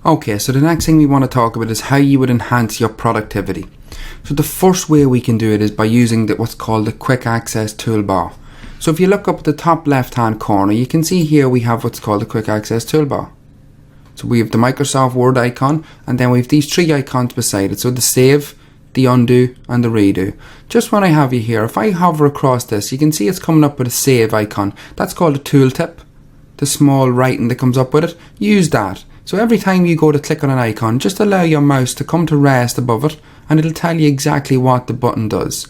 Okay, so the next thing we want to talk about is how you would enhance your productivity. So the first way we can do it is by using what's called the quick access toolbar. So if you look up at the top left hand corner, you can see here we have what's called the quick access toolbar. So we have the Microsoft Word icon, and then we have these three icons beside it. So the save, the undo, and the redo. Just when I have you here, if I hover across this, you can see it's coming up with a save icon. That's called a tooltip. The small writing that comes up with it, use that. So every time you go to click on an icon, just allow your mouse to come to rest above it, and it'll tell you exactly what the button does.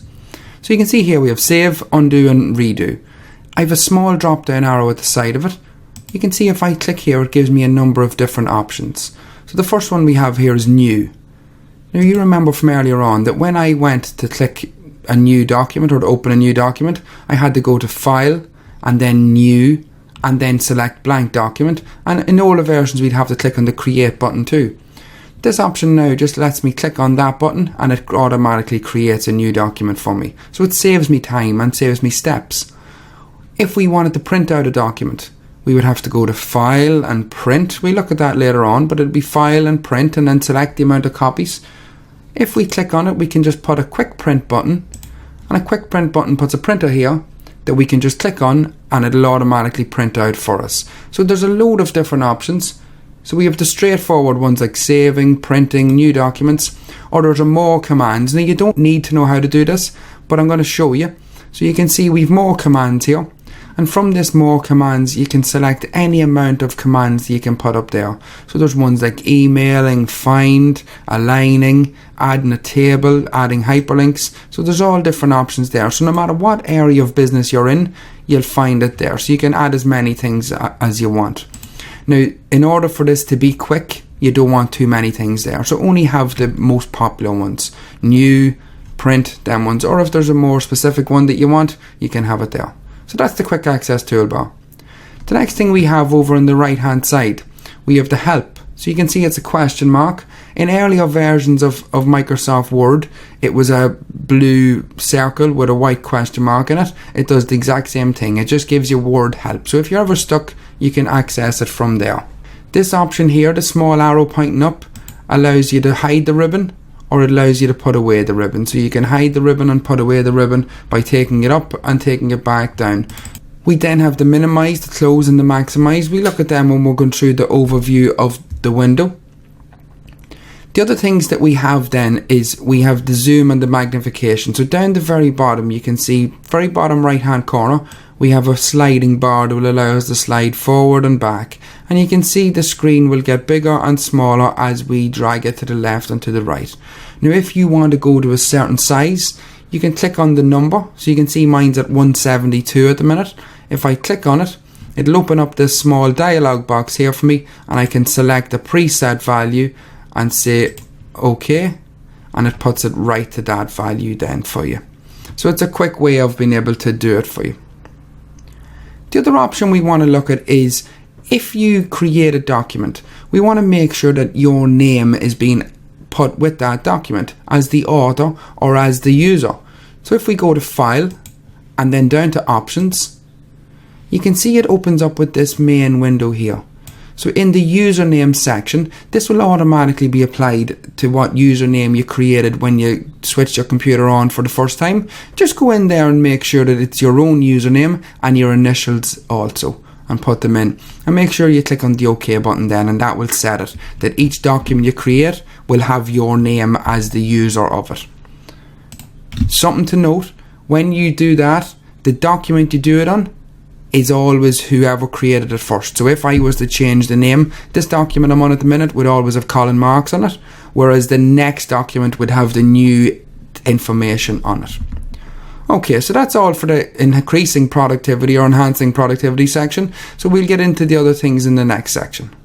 So you can see here we have save, undo, and redo. I have a small drop down arrow at the side of it. You can see if I click here, it gives me a number of different options. So the first one we have here is new. Now you remember from earlier on that when I went to click a new document or to open a new document, I had to go to File and then New and then select Blank Document, and in older versions we'd have to click on the Create button too. This option now just lets me click on that button and it automatically creates a new document for me. So it saves me time and saves me steps. If we wanted to print out a document, we would have to go to File and Print. We look at that later on, but it'd be File and Print and then select the amount of copies. If we click on it, we can just put a quick print button, and a quick print button puts a printer here that we can just click on and it'll automatically print out for us. So there's a load of different options. So we have the straightforward ones like saving, printing, new documents, or there's more commands. Now you don't need to know how to do this, but I'm going to show you. So you can see we've more commands here. And from this more commands, you can select any amount of commands that you can put up there. So there's ones like emailing, find, aligning, adding a table, adding hyperlinks. So there's all different options there. So no matter what area of business you're in, you'll find it there. So you can add as many things as you want. Now, in order for this to be quick, you don't want too many things there. So only have the most popular ones. New, print, them ones. Or if there's a more specific one that you want, you can have it there. So that's the quick access toolbar. The next thing we have over on the right hand side, we have the help. So you can see it's a question mark. In earlier versions of Microsoft Word, it was a blue circle with a white question mark in it. It does the exact same thing. It just gives you word help. So if you're ever stuck, you can access it from there. This option here, the small arrow pointing up, allows you to hide the ribbon, or it allows you to put away the ribbon. So you can hide the ribbon and put away the ribbon by taking it up and taking it back down. We then have the minimize, the close, and the maximize. We look at them when we're going through the overview of the window. The other things that we have then is we have the zoom and the magnification. So down the very bottom, you can see very bottom right hand corner, we have a sliding bar that will allow us to slide forward and back. And you can see the screen will get bigger and smaller as we drag it to the left and to the right. Now if you want to go to a certain size, you can click on the number. So you can see mine's at 172 at the minute. If I click on it, it'll open up this small dialog box here for me, and I can select a preset value and say OK, and it puts it right to that value then for you. So it's a quick way of being able to do it for you. The other option we want to look at is if you create a document, we want to make sure that your name is being put with that document as the author or as the user. So if we go to File and then down to Options, you can see it opens up with this main window here. So in the username section, this will automatically be applied to what username you created when you switched your computer on for the first time. Just go in there and make sure that it's your own username and your initials also, and put them in. And make sure you click on the OK button then, and that will set it that each document you create will have your name as the user of it. Something to note, when you do that, the document you do it on is always whoever created it first. So if I was to change the name, this document I'm on at the minute would always have Colin Marks on it, whereas the next document would have the new information on it. Okay, so that's all for the increasing productivity or enhancing productivity section. So we'll get into the other things in the next section.